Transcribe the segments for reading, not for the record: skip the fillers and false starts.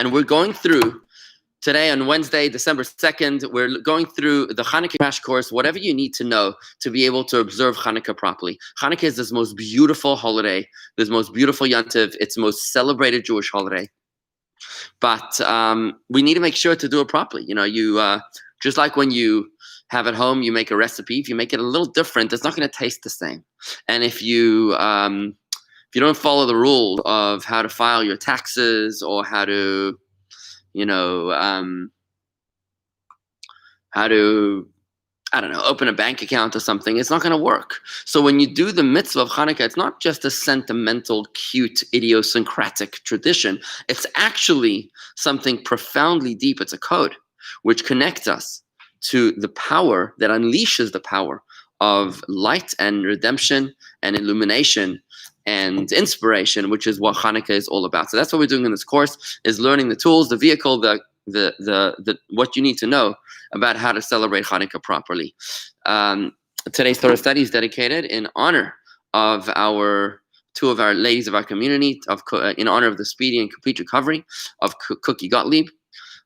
And we're going through today on Wednesday, December 2nd, we're going through the Hanukkah crash course, whatever you need to know to be able to observe Hanukkah properly. Hanukkah is this most beautiful holiday, this most beautiful Yontiv. It's the most celebrated Jewish holiday. But we need to make sure to do it properly. You just like when you have at home, you make a recipe. If you make it a little different, it's not going to taste the same. And if you don't follow the rule of how to file your taxes or how to open a bank account or something, it's not going to work. So when you do the mitzvah of Hanukkah, it's not just a sentimental, cute, idiosyncratic tradition. It's actually something profoundly deep. It's a code which connects us to the power that unleashes the power of light and redemption and illumination and inspiration, which is what Hanukkah is all about. So that's what we're doing in this course, is learning the tools, the vehicle, the what you need to know about how to celebrate Hanukkah properly. Today's Torah study is dedicated in honor of two of our ladies of our community, in honor of the speedy and complete recovery of Cookie Gottlieb,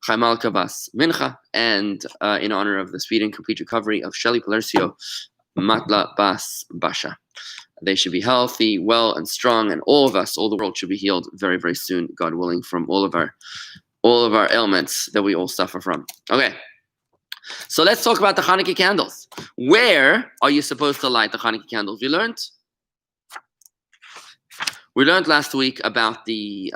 Chaimalka Bas Mincha, and in honor of the speedy and complete recovery of Shelly Palercio Matla Bas Basha. They should be healthy, well, and strong, and all of us, all the world, should be healed very, very soon, God willing, from all of our ailments that we all suffer from. Okay, so let's talk about the Hanukkah candles. Where are you supposed to light the Hanukkah candles? We learned last week about the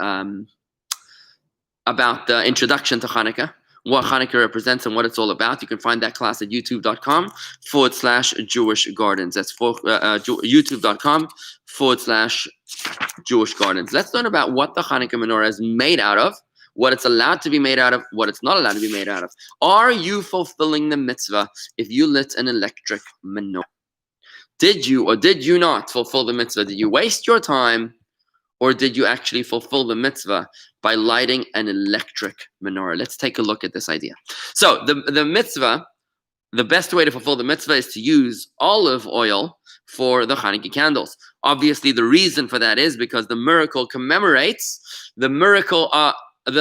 introduction to Hanukkah, what Hanukkah represents and what it's all about. You can find that class at youtube.com/Jewish Gardens. That's youtube.com/Jewish Gardens. Let's learn about what the Hanukkah menorah is made out of, what it's allowed to be made out of, what it's not allowed to be made out of. Are you fulfilling the mitzvah if you lit an electric menorah? Did you or did you not fulfill the mitzvah? Did you waste your time, or did you actually fulfill the mitzvah by lighting an electric menorah? Let's take a look at this idea. So the mitzvah, the best way to fulfill the mitzvah is to use olive oil for the Hanukkah candles. Obviously, the reason for that is because the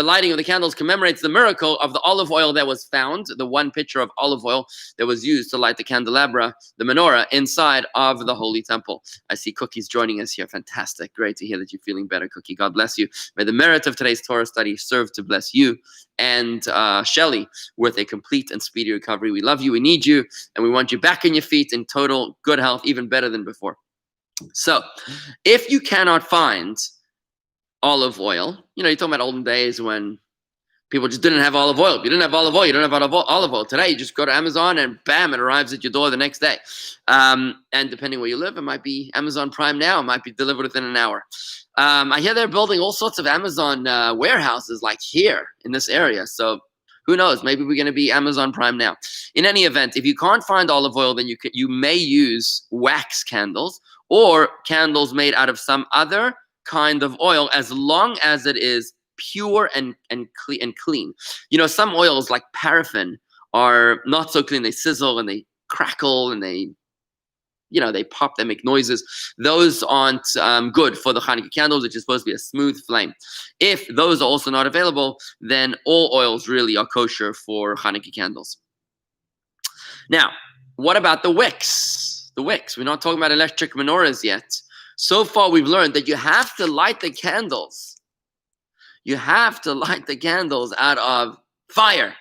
lighting of the candles commemorates the miracle of the olive oil that was found, the one pitcher of olive oil that was used to light the candelabra, the menorah, inside of the Holy Temple. I see Cookie's joining us here. Fantastic. Great to hear that you're feeling better, Cookie. God bless you. May the merit of today's Torah study serve to bless you and Shelly with a complete and speedy recovery. We love you. We need you. And we want you back on your feet in total good health, even better than before. So if you cannot find olive oil, you're talking about olden days when people just didn't have olive oil. If you didn't have olive oil, you don't have olive oil. Today, you just go to Amazon and bam, it arrives at your door the next day. And depending where you live, it might be Amazon Prime now. It might be delivered within an hour. I hear they're building all sorts of Amazon warehouses like here in this area. So who knows? Maybe we're going to be Amazon Prime now. In any event, if you can't find olive oil, then you may use wax candles or candles made out of some other kind of oil, as long as it is pure and clean. Some oils like paraffin are not so clean. They sizzle and they crackle and they pop, they make noises. Those aren't good for the Hanukkah candles, which is supposed to be a smooth flame. If those are also not available, then all oils really are kosher for Hanukkah candles. Now, what about the wicks? The wicks. We're not talking about electric menorahs yet. So far, we've learned that you have to light the candles. You have to light the candles out of fire.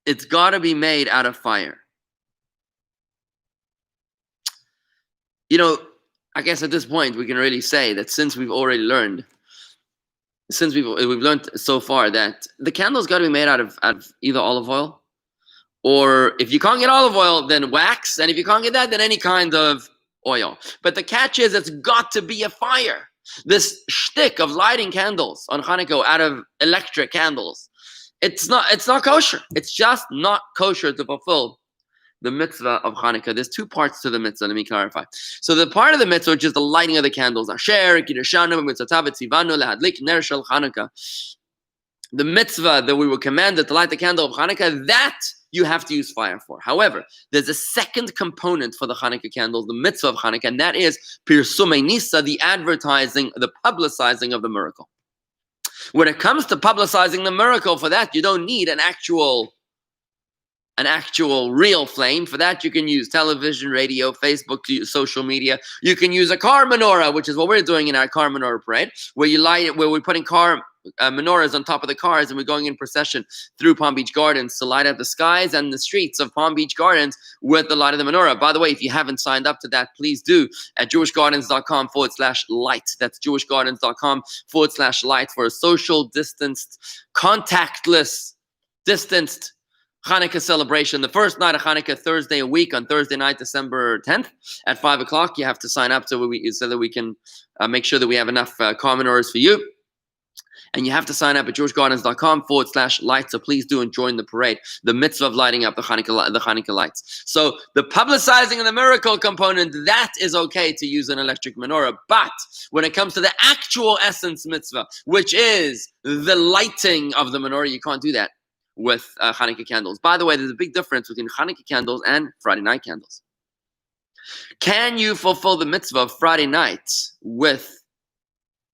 It's got to be made out of fire. I guess at this point, we can really say that since we've learned so far that the candle's got to be made out of either olive oil, or if you can't get olive oil, then wax. And if you can't get that, then any kind of oil. But the catch is it's got to be a fire. This shtick of lighting candles on Hanukkah out of electric candles, it's not kosher. It's just not kosher to fulfill the mitzvah of Hanukkah. There's two parts to the mitzvah. Let me clarify. So the part of the mitzvah, which is the lighting of the candles, the mitzvah that we were commanded to light the candle of Hanukkah, that you have to use fire for. However, there's a second component for the Hanukkah candles, the mitzvah of Hanukkah, and that is pirsumei nisa, the advertising, the publicizing of the miracle. When it comes to publicizing the miracle, for that you don't need an actual real flame. For that you can use television, radio, Facebook, social media. You can use a car menorah, which is what we're doing in our car menorah parade, where you light it, where we're putting car menorahs on top of the cars, and we're going in procession through Palm Beach Gardens to light up the skies and the streets of Palm Beach Gardens with the light of the menorah. By the way, if you haven't signed up to that, please do at jewishgardens.com/light. That's jewishgardens.com/light for a social distanced, contactless, distanced Hanukkah celebration. The first night of Hanukkah, Thursday a week, on Thursday night, December 10th at 5 o'clock. You have to sign up so that we can make sure that we have enough car menorahs for you. And you have to sign up at jewishgardens.com/light. So please do and join the parade, the mitzvah of lighting up the Hanukkah lights. So the publicizing of the miracle component, that is okay to use an electric menorah. But when it comes to the actual essence mitzvah, which is the lighting of the menorah, you can't do that with Hanukkah candles. By the way, there's a big difference between Hanukkah candles and Friday night candles. Can you fulfill the mitzvah of Friday night with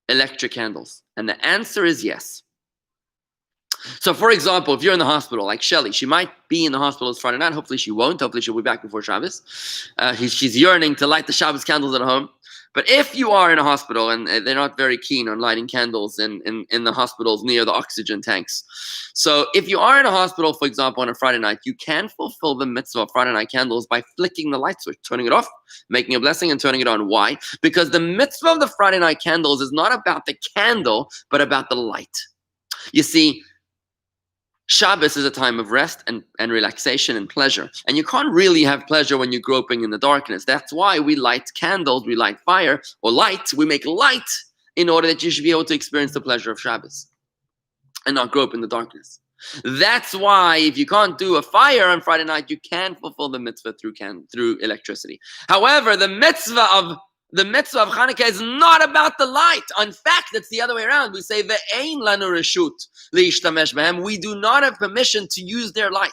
electric candles? And the answer is yes. So, for example, if you're in the hospital, like Shelly, she might be in the hospital this Friday night. Hopefully she won't. Hopefully she'll be back before Shabbos. She's yearning to light the Shabbos candles at home. But if you are in a hospital, and they're not very keen on lighting candles in the hospitals near the oxygen tanks. So if you are in a hospital, for example, on a Friday night, you can fulfill the mitzvah of Friday night candles by flicking the light switch, turning it off, making a blessing, and turning it on. Why? Because the mitzvah of the Friday night candles is not about the candle, but about the light. You see, Shabbos is a time of rest and relaxation and pleasure. And you can't really have pleasure when you're groping in the darkness. That's why we light candles, we light fire, or light. We make light in order that you should be able to experience the pleasure of Shabbos and not grope in the darkness. That's why if you can't do a fire on Friday night, you can fulfill the mitzvah through electricity. However, the mitzvah of Chanukah is not about the light. In fact, it's the other way around. We say, Ve'ein lanu reshut leishtamesh behem. We do not have permission to use their light.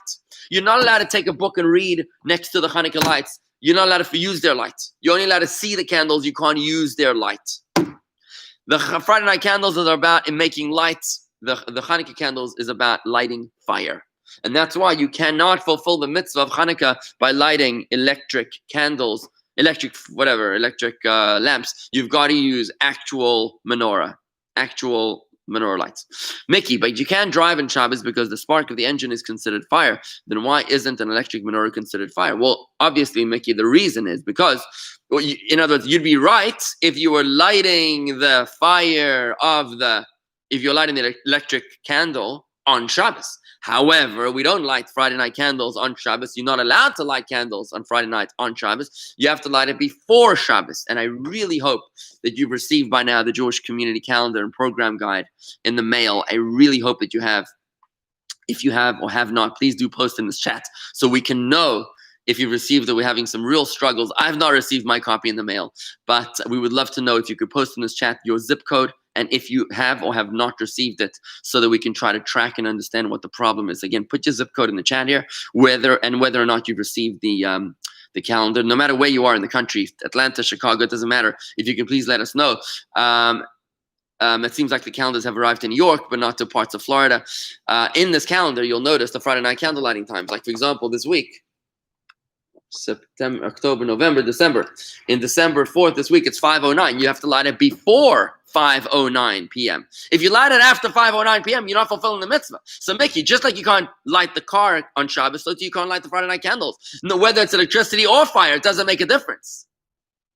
You're not allowed to take a book and read next to the Hanukkah lights. You're not allowed to use their light. You're only allowed to see the candles. You can't use their light. The Friday night candles are about making lights. The Hanukkah candles is about lighting fire. And that's why you cannot fulfill the mitzvah of Hanukkah by lighting electric candles, electric lamps. You've got to use actual menorah lights. Mickey, but you can't drive in Shabbos because the spark of the engine is considered fire. Then why isn't an electric menorah considered fire? Well, obviously, Mickey, the reason is because, in other words, you'd be right if you were lighting the electric candle on Shabbos. However, we don't light Friday night candles on Shabbos. You're not allowed to light candles on Friday night on Shabbos. You have to light it before Shabbos. And I really hope that you've received by now the Jewish Community Calendar and Program Guide in the mail. I really hope that you have. If you have or have not, please do post in this chat so we can know if you've received it. We're having some real struggles. I've not received my copy in the mail, but we would love to know if you could post in this chat your zip code and if you have or have not received it, so that we can try to track and understand what the problem is. Again, put your zip code in the chat here, whether or not you've received the calendar. No matter where you are in the country, Atlanta, Chicago, it doesn't matter. If you can please let us know. It seems like the calendars have arrived in New York, but not to parts of Florida. In this calendar, you'll notice the Friday night candle lighting times. Like, for example, this week, September, October, November, December. In December 4th this week, it's 5:09. You have to light it before 5:09 p.m. If you light it after 5:09 p.m., you're not fulfilling the mitzvah. So, Mickey, just like you can't light the car on Shabbos, so you can't light the Friday night candles. No, whether it's electricity or fire, it doesn't make a difference.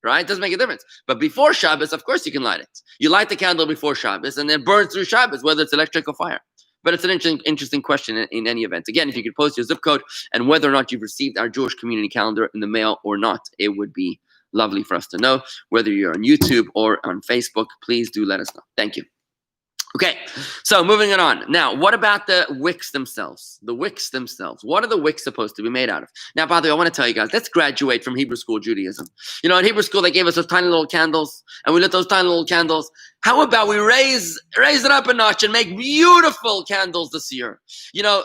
Right? It doesn't make a difference. But before Shabbos, of course you can light it. You light the candle before Shabbos and then burn through Shabbos, whether it's electric or fire. But it's an interesting question in any event. Again, if you could post your zip code and whether or not you've received our Jewish Community Calendar in the mail or not, it would be lovely for us to know. Whether you're on YouTube or on Facebook, please do let us know. Thank you. Okay, so moving on. Now, what about the wicks themselves? The wicks themselves. What are the wicks supposed to be made out of? Now, by the way, I want to tell you guys, let's graduate from Hebrew school Judaism. You know, in Hebrew school, they gave us those tiny little candles, and we lit those tiny little candles. How about we raise it up a notch and make beautiful candles this year? You know,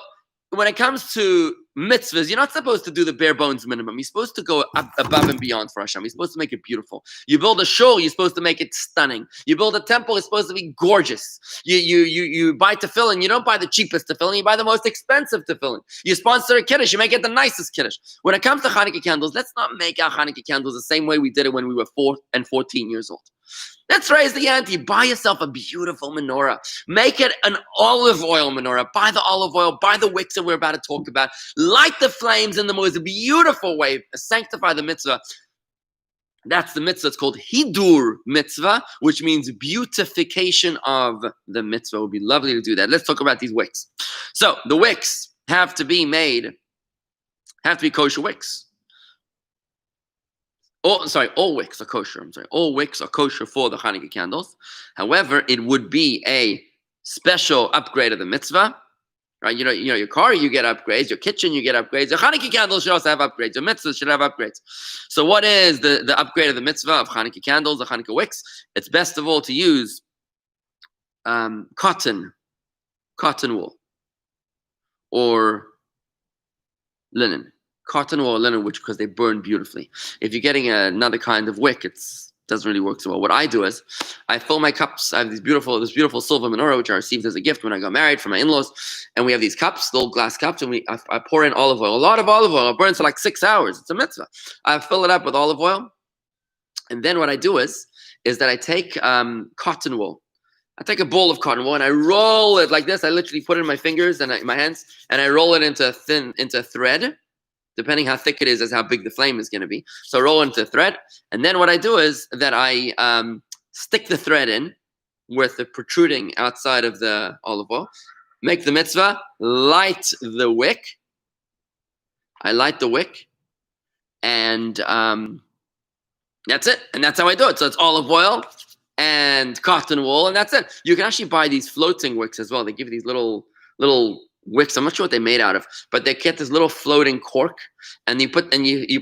when it comes to mitzvahs, you're not supposed to do the bare bones minimum. You're supposed to go up above and beyond for Hashem. You're supposed to make it beautiful. You build a shul, you're supposed to make it stunning. You build a temple, it's supposed to be gorgeous. You buy tefillin, you don't buy the cheapest tefillin, you buy the most expensive tefillin. You sponsor a kiddush, you make it the nicest kiddush. When it comes to Hanukkah candles, let's not make our Hanukkah candles the same way we did it when we were 4 and 14 years old. Let's raise the ante. Buy yourself a beautiful menorah. Make it an olive oil menorah. Buy the olive oil. Buy the wicks that we're about to talk about. Light the flames in the most beautiful way. Sanctify the mitzvah. That's the mitzvah. It's called Hidur mitzvah, which means beautification of the mitzvah. It would be lovely to do that. Let's talk about these wicks. So the wicks have to be kosher wicks. All wicks are kosher. All wicks are kosher for the Hanukkah candles. However, it would be a special upgrade of the mitzvah, right? You know, your car, you get upgrades. Your kitchen, you get upgrades. Your Hanukkah candles should also have upgrades. Your mitzvahs should have upgrades. So, what is the upgrade of the mitzvah of Hanukkah candles, the Hanukkah wicks? It's best of all to use cotton wool, or linen. Cotton or linen, because they burn beautifully. If you're getting another kind of wick, it doesn't really work so well. What I do is I fill my cups. I have this beautiful silver menorah, which I received as a gift when I got married from my in-laws. And we have these cups, little glass cups, and I pour in olive oil, a lot of olive oil. It burns for like 6 hours. It's a mitzvah. I fill it up with olive oil. And then what I do is that I take cotton wool. I take a bowl of cotton wool and I roll it like this. I literally put it in my fingers and my hands, and I roll it into thread. Depending how thick it is how big the flame is going to be. So roll into a thread. And then what I do is that I stick the thread in with the protruding outside of the olive oil. Make the mitzvah. Light the wick. I light the wick. And that's it. And that's how I do it. So it's olive oil and cotton wool. And that's it. You can actually buy these floating wicks as well. They give you these little wicks. I'm not sure what they're made out of, but they get this little floating cork, and you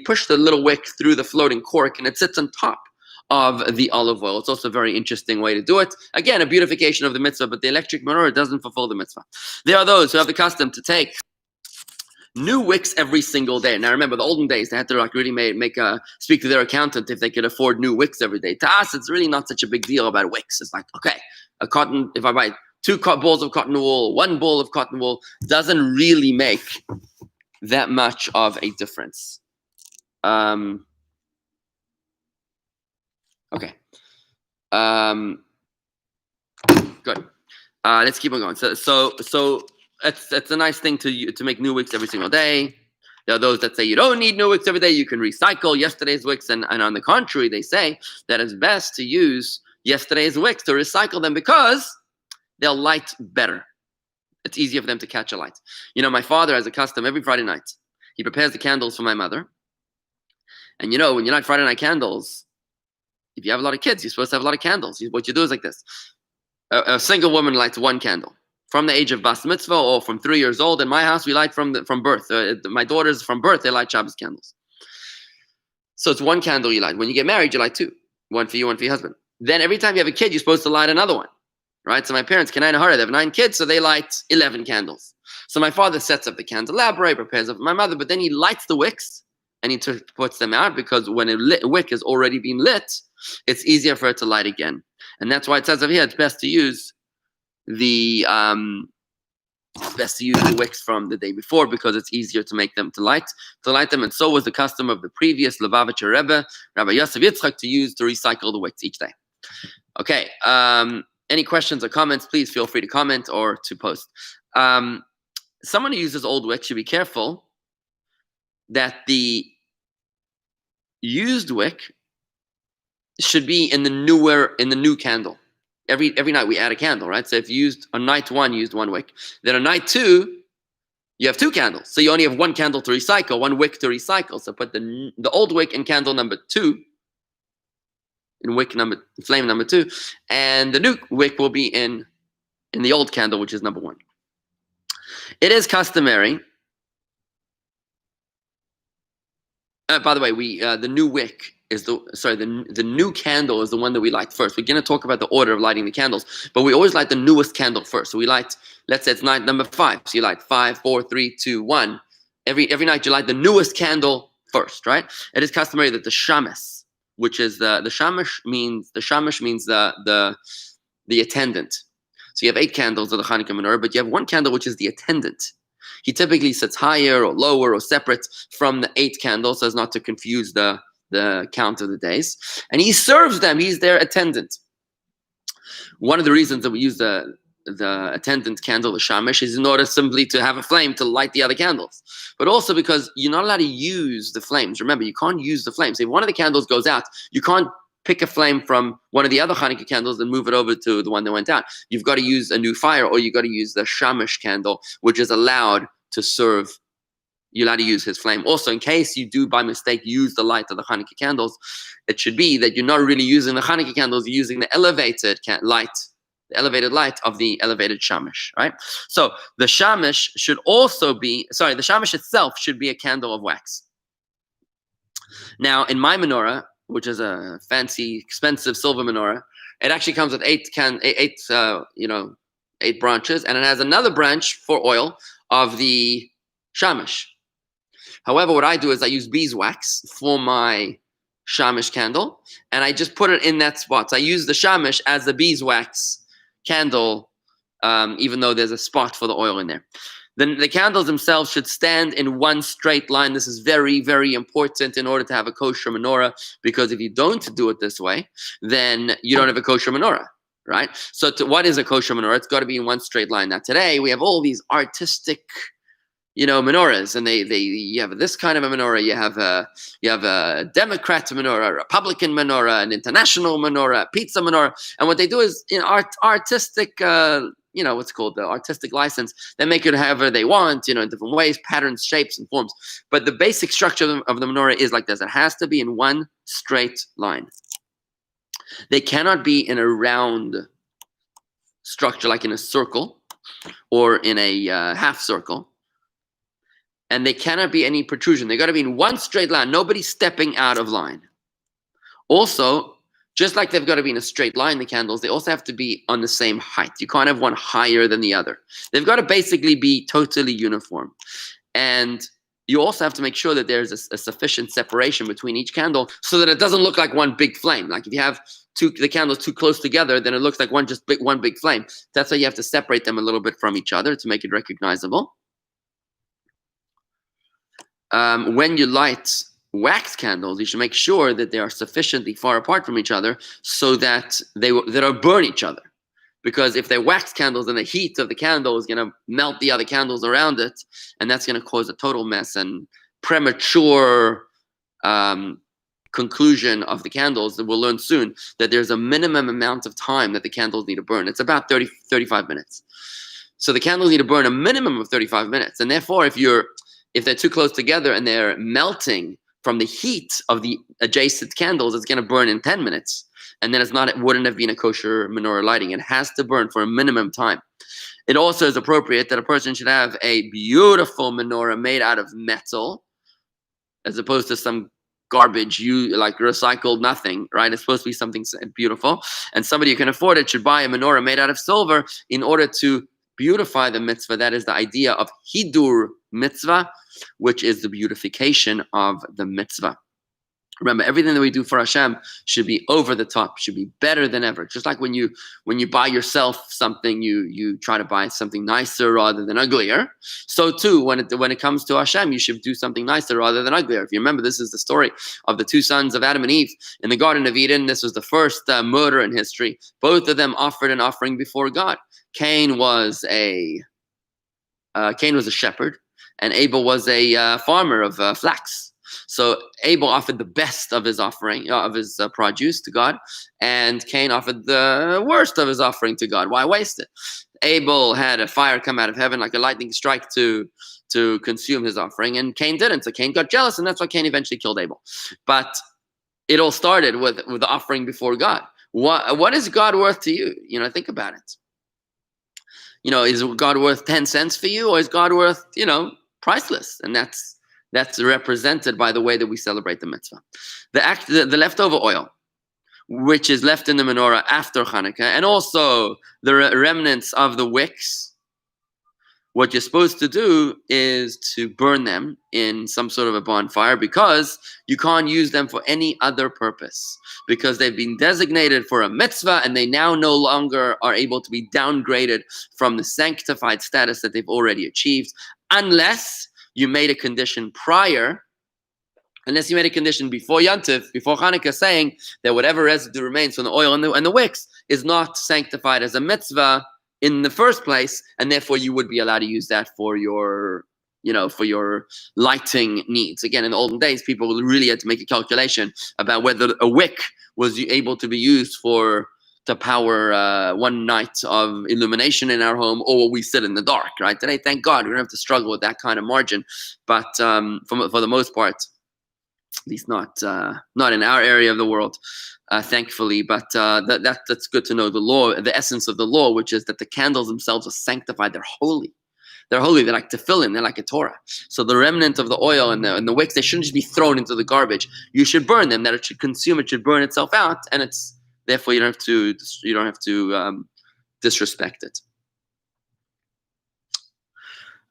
push the little wick through the floating cork, and it sits on top of the olive oil. It's also a very interesting way to do it. Again, a beautification of the mitzvah, but the electric menorah doesn't fulfill the mitzvah. There are those who have the custom to take new wicks every single day. Now remember, the olden days, they had to really speak to their accountant if they could afford new wicks every day. To us, it's really not such a big deal about wicks. It's like, okay, if I buy 2 balls of cotton wool, 1 ball of cotton wool, doesn't really make that much of a difference. Okay. Good. Let's keep on going. So it's a nice thing to make new wicks every single day. There are those that say you don't need new wicks every day. You can recycle yesterday's wicks, and on the contrary, they say that it's best to use yesterday's wicks, to recycle them, because they'll light better. It's easier for them to catch a light. My father has a custom every Friday night. He prepares the candles for my mother. And when you light Friday night candles, if you have a lot of kids, you're supposed to have a lot of candles. What you do is like this. A single woman lights 1 candle from the age of bas mitzvah, or from 3 years old. In my house, we light from birth. My daughters, from birth, they light Shabbos candles. So it's 1 candle you light. When you get married, you light 2. 1 for you, 1 for your husband. Then every time you have a kid, you're supposed to light another one. Right? So my parents, Kenai and Hara, they have 9 kids, so they light 11 candles. So my father sets up the candelabra, he prepares it for my mother, but then he lights the wicks, and he puts them out, because when a wick has already been lit, it's easier for it to light again. And that's why it says over here, it's best to use the wicks from the day before, because it's easier to make them to light them. And so was the custom of the previous Lubavitcher Rebbe, Rabbi Yosef Yitzchak, to recycle the wicks each day. Okay. Any questions or comments, please feel free to comment or to post. Someone who uses old wick should be careful that the used wick should be in the new candle. Every night we add a candle, right? So if you used on night 1, you used 1 wick. Then on night 2, you have 2 candles. So you only have 1 candle to recycle, 1 wick to recycle. So put the old wick in candle number 2, in flame number 2, and the new wick will be in the old candle, which is number 1. It is customary. By the way, the new wick is the new candle is the one that we light first. We're going to talk about the order of lighting the candles, but we always light the newest candle first. So we light, let's say it's night number 5. So you light 5, 4, 3, 2, 1. every night you light the newest candle first, right? It is customary that the shamus, which is the shamash means the attendant. So you have 8 candles of the Hanukkah menorah, but you have one candle which is the attendant. He typically sits higher or lower or separate from the 8 candles so as not to confuse the count of the days. And he serves them. He's their attendant. One of the reasons that we use the attendant candle, the shamash, is in order simply to have a flame to light the other candles. But also because you're not allowed to use the flames. Remember, you can't use the flames. If one of the candles goes out, you can't pick a flame from one of the other Hanukkah candles and move it over to the one that went out. You've got to use a new fire, or you've got to use the shamash candle, which is allowed to serve. You're allowed to use his flame. Also, in case you do by mistake use the light of the Hanukkah candles, it should be that you're not really using the Hanukkah candles, you're using the elevated light of the elevated shamash, right? So the shamash should also be, the shamash itself should be a candle of wax. Now, in my menorah, which is a fancy, expensive silver menorah, it actually comes with 8 branches, and it has another branch for oil of the shamash. However, what I do is I use beeswax for my shamash candle, and I just put it in that spot. So I use the shamash as the beeswax candle, even though there's a spot for the oil in there. Then the candles themselves should stand in one straight line. This is very, very important in order to have a kosher menorah, because if you don't do it this way, then you don't have a kosher menorah, right? So what is a kosher menorah? It's got to be in one straight line. Now today we have all these artistic, menorahs, and you have this kind of a menorah, you have a Democrat menorah, a Republican menorah, an international menorah, a pizza menorah, and what they do is artistic, what's called the artistic license. They make it however they want, in different ways, patterns, shapes, and forms. But the basic structure of the menorah is like this. It has to be in one straight line. They cannot be in a round structure, like in a circle or in a half circle. And they cannot be any protrusion. They got to be in one straight line. Nobody stepping out of line. Also, just like they've got to be in a straight line, the candles, they also have to be on the same height. You can't have one higher than the other. They've got to basically be totally uniform. And you also have to make sure that there's a sufficient separation between each candle so that it doesn't look like one big flame. Like if you have the candles too close together, then it looks like one big flame. That's why you have to separate them a little bit from each other to make it recognizable. When you light wax candles, you should make sure that they are sufficiently far apart from each other so that they don't burn each other. Because if they're wax candles, then the heat of the candle is going to melt the other candles around it, and that's going to cause a total mess and premature conclusion of the candles. That we'll learn soon that there's a minimum amount of time that the candles need to burn. It's about 35 minutes. So the candles need to burn a minimum of 35 minutes, and therefore if they're too close together and they're melting from the heat of the adjacent candles, it's going to burn in 10 minutes. And then it wouldn't have been a kosher menorah lighting. It has to burn for a minimum time. It also is appropriate that a person should have a beautiful menorah made out of metal, as opposed to some garbage, like recycled nothing, right? It's supposed to be something beautiful. And somebody who can afford it should buy a menorah made out of silver in order to beautify the mitzvah. That is the idea of hidur mitzvah, which is the beautification of the mitzvah. Remember, everything that we do for Hashem should be over the top, should be better than ever. Just like when you buy yourself something, you try to buy something nicer rather than uglier. So too, when it comes to Hashem, you should do something nicer rather than uglier. If you remember, this is the story of the 2 sons of Adam and Eve in the Garden of Eden. This was the first murder in history. Both of them offered an offering before God. Cain was a shepherd, and Abel was a farmer of flax. So Abel offered the best of his offering, of his produce to God, and Cain offered the worst of his offering to God. Why waste it? Abel had a fire come out of heaven like a lightning strike to consume his offering, and Cain didn't. So Cain got jealous, and that's why Cain eventually killed Abel. But it all started with the offering before God. What is God worth to you? Think about it. Is God worth 10 cents for you, or is God worth, priceless? And that's represented by the way that we celebrate the mitzvah. The leftover oil, which is left in the menorah after Chanukah, and also the remnants of the wicks, what you're supposed to do is to burn them in some sort of a bonfire, because you can't use them for any other purpose, because they've been designated for a mitzvah and they now no longer are able to be downgraded from the sanctified status that they've already achieved, unless you made a condition before Yantif, before Hanukkah, saying that whatever residue remains from the oil and the wicks is not sanctified as a mitzvah in the first place, and therefore you would be allowed to use that for your, for your lighting needs. Again, in the olden days, people really had to make a calculation about whether a wick was able to be used to power one night of illumination in our home, or will we sit in the dark, right? Today, thank God, we don't have to struggle with that kind of margin. But for the most part, at least not in our area of the world, thankfully. But that's good to know. The law, the essence of the law, which is that the candles themselves are sanctified. They're holy. They're holy. They're like tefillin. They're like a Torah. So the remnant of the oil and the wicks, they shouldn't just be thrown into the garbage. You should burn them. That it should consume. It should burn itself out, and it's therefore you don't have to disrespect it.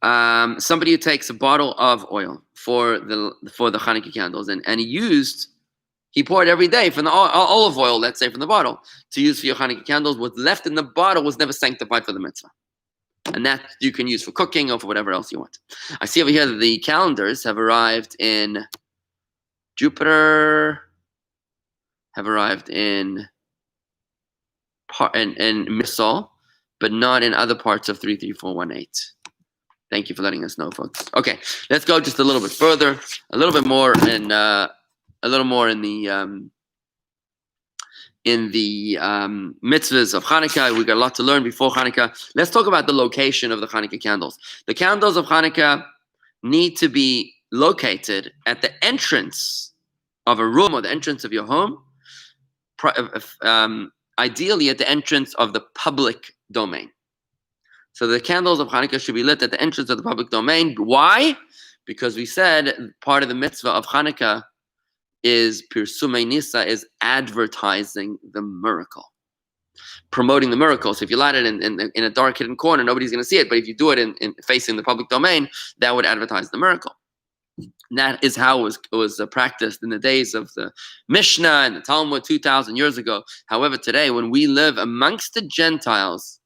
Somebody who takes a bottle of oil for the Hanukkah candles, and he poured every day from the olive oil, let's say, from the bottle, to use for your Hanukkah candles. What's left in the bottle was never sanctified for the mitzvah. And that you can use for cooking or for whatever else you want. I see over here that the calendars have arrived in Jupiter, have arrived in Missile, but not in other parts of 33418. Thank you for letting us know, folks. Okay, let's go just a little bit further, a little more in the mitzvahs of Hanukkah. We got a lot to learn before Hanukkah. Let's talk about the location of the Hanukkah candles. The candles of Hanukkah need to be located at the entrance of a room or the entrance of your home, ideally at the entrance of the public domain. So the candles of Hanukkah should be lit at the entrance of the public domain. Why? Because we said part of the mitzvah of Hanukkah is Pirsumei Nisa, is advertising the miracle, promoting the miracle. So if you light it in a dark hidden corner, nobody's going to see it. But if you do it in facing the public domain, that would advertise the miracle. And that is how it was practiced in the days of the Mishnah and the Talmud 2,000 years ago. However, today, when we live amongst the Gentiles,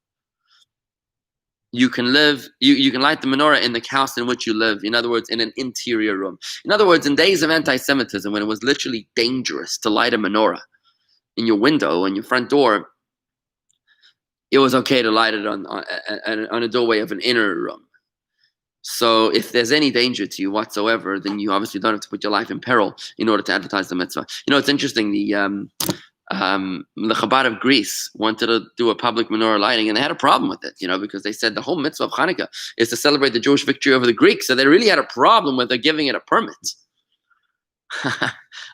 you can light the menorah in the house in which you live. In other words, in an interior room. In other words, in days of anti-Semitism, when it was literally dangerous to light a menorah in your window, on your front door, it was okay to light it on a doorway of an inner room. So if there's any danger to you whatsoever, then you obviously don't have to put your life in peril in order to advertise the mitzvah. It's interesting. The Chabad of Greece wanted to do a public menorah lighting, and they had a problem with it, because they said the whole mitzvah of Hanukkah is to celebrate the Jewish victory over the Greeks. So they really had a problem with their giving it a permit.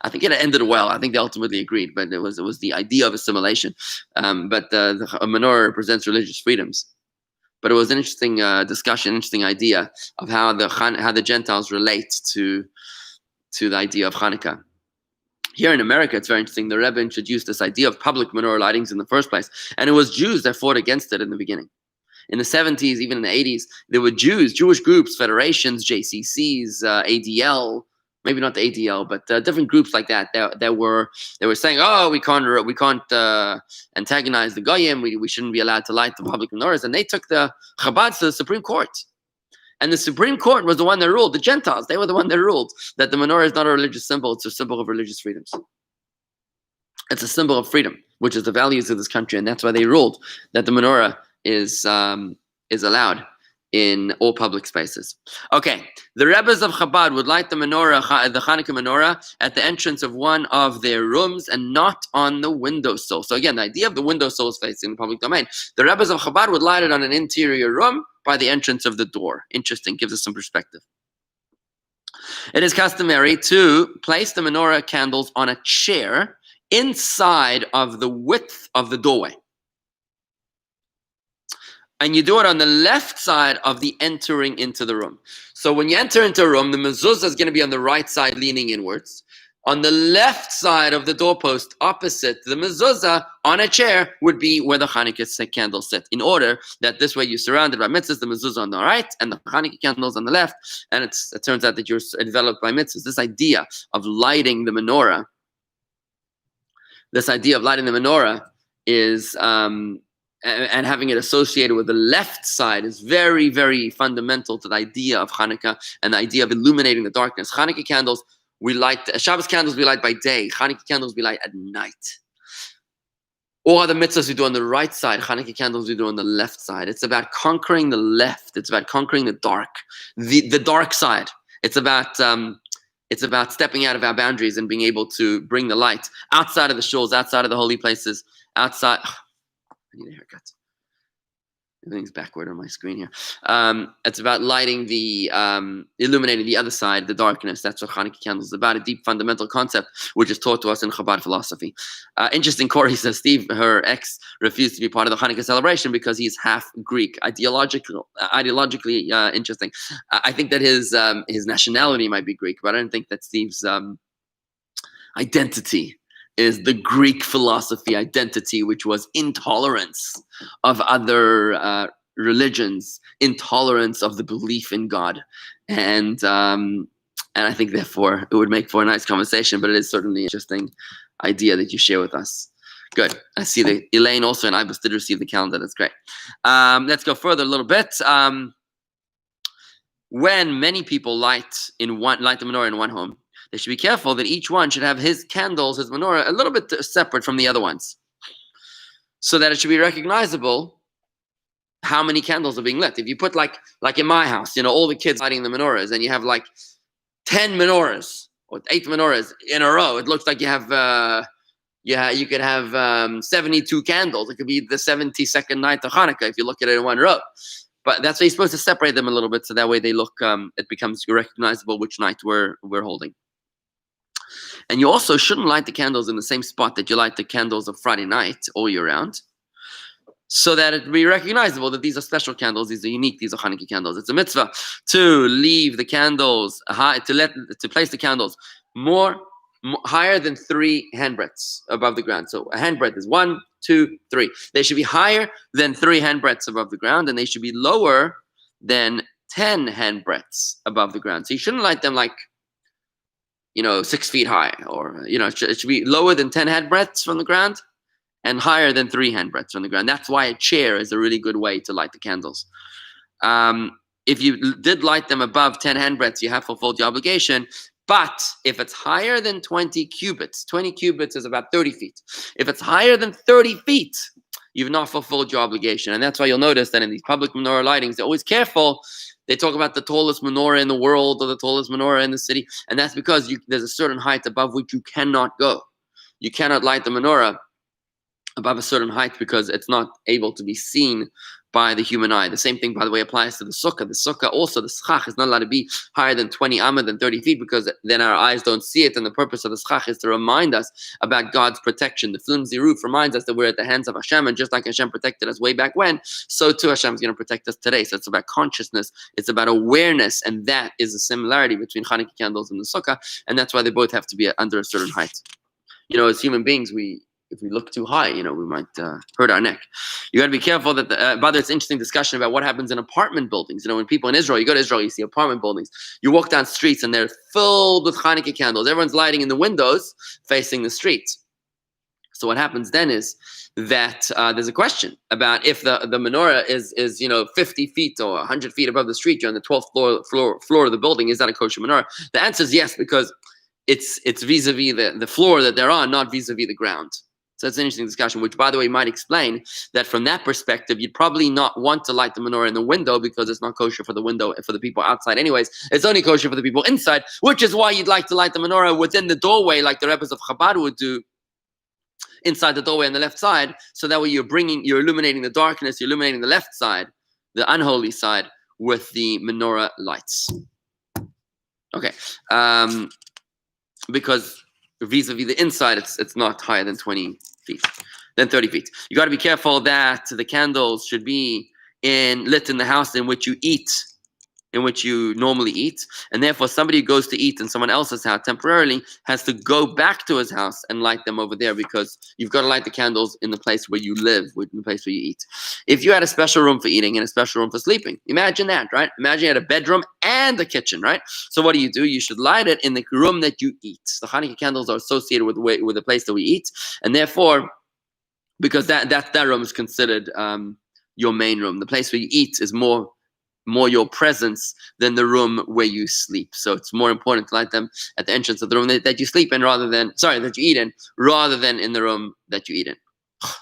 I think it ended well. I think they ultimately agreed, but it was the idea of assimilation. But the menorah represents religious freedoms. But it was an interesting discussion, interesting idea of how the Gentiles relate to the idea of Hanukkah. Here in America, it's very interesting. The Rebbe introduced this idea of public menorah lightings in the first place, and it was Jews that fought against it in the beginning. In the 70s, even in the 80s, there were Jewish groups, federations, JCCs, ADL, maybe not the ADL, but different groups like that. They were saying, "Oh, we can't antagonize the goyim. We shouldn't be allowed to light the public menorahs." And they took the Chabad to the Supreme Court. And the Supreme Court was the one that ruled, the Gentiles, they were the one that ruled that the menorah is not a religious symbol, it's a symbol of religious freedoms. It's a symbol of freedom, which is the values of this country, and that's why they ruled that the menorah is allowed in all public spaces. Okay, the Rebbes of Chabad would light the menorah, the Hanukkah menorah, at the entrance of one of their rooms and not on the windowsill. So again, the idea of the windowsill is facing the public domain. The Rebbes of Chabad would light it on an interior room by the entrance of the door. Interesting, gives us some perspective. It is customary to place the menorah candles on a chair inside of the width of the doorway. And you do it on the left side of the entering into the room. So when you enter into a room, the mezuzah is going to be on the right side leaning inwards. On the left side of the doorpost, opposite the mezuzah, on a chair, would be where the Hanukkah candles sit. In order that this way you're surrounded by mitzvahs, the mezuzah on the right and the Hanukkah candles on the left. And it turns out that you're enveloped by mitzvahs. This idea of lighting the menorah, is and having it associated with the left side is very, very fundamental to the idea of Hanukkah and the idea of illuminating the darkness. Hanukkah candles, we light, Shabbos candles we light by day. Hanukkah candles we light at night. All other mitzvahs we do on the right side. Hanukkah candles we do on the left side. It's about conquering the left. It's about conquering the dark, the dark side. It's about stepping out of our boundaries and being able to bring the light outside of the shuls, outside of the holy places, outside. I need a haircut. Everything's backward on my screen here. It's about lighting illuminating the other side, the darkness. That's what Hanukkah candles is about, a deep fundamental concept which is taught to us in Chabad philosophy. Interesting, Corey says, Steve, her ex, refused to be part of the Hanukkah celebration because he's half Greek. Ideologically interesting. I think that his nationality might be Greek, but I don't think that Steve's identity is the Greek philosophy identity, which was intolerance of other religions, intolerance of the belief in God. And I think, therefore, it would make for a nice conversation, but it is certainly an interesting idea that you share with us. Good. I see that Elaine also and Ibis did receive the calendar. That's great. Let's go further a little bit. When many people light the menorah in one home, they should be careful that each one should have his candles, his menorah, a little bit separate from the other ones, so that it should be recognizable how many candles are being lit. If you put like in my house, all the kids lighting the menorahs, and you have like 10 menorahs or 8 menorahs in a row, it looks like you have you could have 72 candles. It could be the 72nd night of Hanukkah if you look at it in one row. But that's why you're supposed to separate them a little bit, so that way they look. It becomes recognizable which night we're holding. And you also shouldn't light the candles in the same spot that you light the candles of Friday night all year round, so that it be recognizable that these are special candles, these are unique, these are Hanukkah candles. It's a mitzvah to leave the candles high, to place the candles higher than 3 handbreadths above the ground. So a handbreadth is 1, 2, 3. They should be higher than 3 handbreadths above the ground, and they should be lower than 10 handbreadths above the ground. So you shouldn't light them like 6 feet high, or it should be lower than 10 handbreadths from the ground and higher than 3 handbreadths from the ground. That's why a chair is a really good way to light the candles. If you did light them above 10 handbreadths, you have fulfilled your obligation. But if it's higher than 20 cubits, 20 cubits is about 30 feet. If it's higher than 30 feet, you've not fulfilled your obligation. And that's why you'll notice that in these public menorah lightings, they're always careful. They talk about the tallest menorah in the world or the tallest menorah in the city. And that's because there's a certain height above which you cannot go. You cannot light the menorah above a certain height because it's not able to be seen by the human eye. The same thing, by the way, applies to the sukkah. The sukkah also, the schach, is not allowed to be higher than 20 amma, than 30 feet, because then our eyes don't see it. And the purpose of the schach is to remind us about God's protection. The flimsy roof reminds us that we're at the hands of Hashem, and just like Hashem protected us way back when, so too Hashem is going to protect us today. So it's about consciousness, it's about awareness, and that is a similarity between Hanukkah candles and the sukkah, and that's why they both have to be under a certain height. As human beings, if we look too high, we might hurt our neck. You got to be careful that, by the way, it's an interesting discussion about what happens in apartment buildings. When people in Israel, you go to Israel, you see apartment buildings. You walk down streets and they're filled with Hanukkah candles. Everyone's lighting in the windows facing the streets. So what happens then is that there's a question about if the menorah is 50 feet or 100 feet above the street, you're on the 12th floor of the building. Is that a kosher menorah? The answer is yes, because it's vis-a-vis the floor that they're on, not vis-a-vis the ground. So it's an interesting discussion, which, by the way, might explain that from that perspective, you'd probably not want to light the menorah in the window because it's not kosher for the window for the people outside anyways. It's only kosher for the people inside, which is why you'd like to light the menorah within the doorway, like the Rebbes of Chabad would do, inside the doorway on the left side. So that way you're illuminating the darkness, you're illuminating the left side, the unholy side, with the menorah lights. Okay. Because vis-a-vis the inside, it's not higher than 20 feet, than 30 feet. You got to be careful that the candles should be lit in the house in which you eat in which you normally eat, and therefore somebody who goes to eat in someone else's house temporarily has to go back to his house and light them over there, because you've got to light the candles in the place where you live, in the place where you eat. If you had a special room for eating and a special room for sleeping, imagine that, right? Imagine you had a bedroom and a kitchen, right? So what do? You should light it in the room that you eat. The Hanukkah candles are associated with the place that we eat, and therefore, because that room is considered your main room. The place where you eat is more your presence than the room where you sleep. So it's more important to light them at the entrance of the room that you sleep in, that you eat in, rather than in the room that you eat in.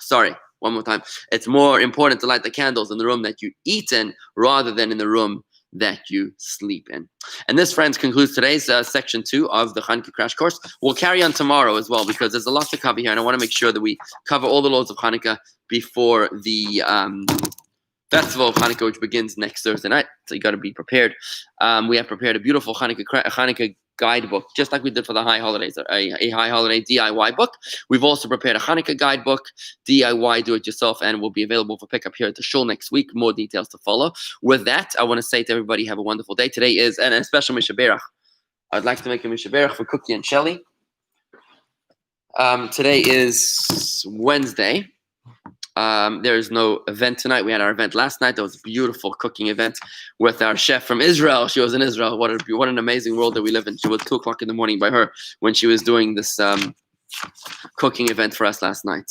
Sorry, one more time. It's more important to light the candles in the room that you eat in, rather than in the room that you sleep in. And this, friends, concludes today's section 2 of the Chanukah crash course. We'll carry on tomorrow as well, because there's a lot to cover here, and I want to make sure that we cover all the laws of Hanukkah before the festival of Hanukkah, which begins next Thursday night. So you got to be prepared. We have prepared a beautiful Hanukkah guidebook, just like we did for the high holidays, a high holiday DIY book. We've also prepared a Hanukkah guidebook, DIY, do it yourself, and will be available for pickup here at the shul next week. More details to follow. With that, I want to say to everybody, have a wonderful day. Today is a special Mishaberach. I'd like to make a Mishaberach for Cookie and Shelly. Today is Wednesday. There is no event tonight. We had our event last night. That was a beautiful cooking event with our chef from Israel. She was in Israel. What an amazing world that we live in. She was 2 o'clock in the morning by her when she was doing this cooking event for us last night.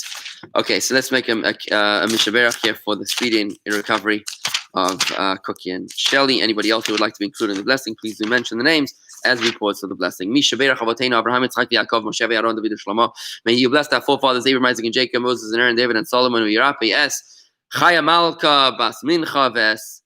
Okay, so let's make a mishaberach here for the speedy and recovery of Cookie and Shelly. Anybody else who would like to be included in the blessing, please do mention the names as we pause for the blessing. Mishaberach Avoteinu Abraham, Yitzchak, Yaakov, Moshe, Aaron, David, and Shlomo. May you bless our forefathers Abraham, Isaac, and Jacob, Moses, and Aaron, David, and Solomon. V'yirapi es Chaya Malka bas Mincha ves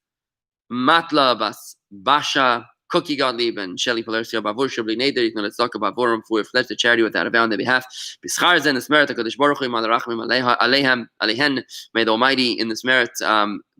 Matla bas Basha. Cookie Gottlieb and Shelly Palersio Bavur Shabli Neder, you can let's talk about Vorum for pledge to charity without a vow on their behalf. Bishar Zen, this merit, HaKadosh Baruch Hu, Malarachmim Alehen, may the Almighty in this merit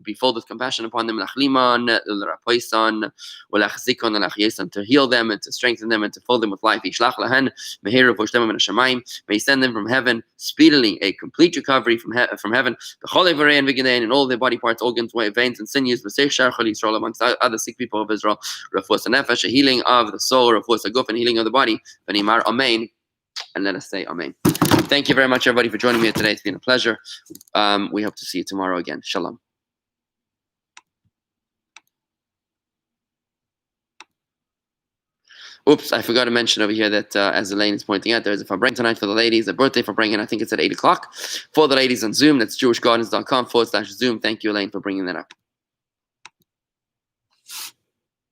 be filled with compassion upon them, Lachliman, Rapoisan, Ulachzikon, Lachyesan, to heal them and to strengthen them and to fill them with life. Ishlach Lahen, Meher Voshtem and Shamayim, may send them from heaven speedily a complete recovery from heaven. Bechol Evarei and Vigadein, in all their body parts, organs, veins, and sinews, B'seich Shar Chol Yisrael, amongst other sick people of Israel, Rafus Nefesh, a healing of the soul, Rafus Aguf, and healing of the body. V'nimar Amen, and let us say Amen. Thank you very much, everybody, for joining me today. It's been a pleasure. We hope to see you tomorrow again. Shalom. Oops, I forgot to mention over here that, as Elaine is pointing out, there's a Fabring tonight for the ladies, a birthday Fabring, and I think it's at 8 o'clock. For the ladies on Zoom, that's jewishgardens.com/Zoom. Thank you, Elaine, for bringing that up.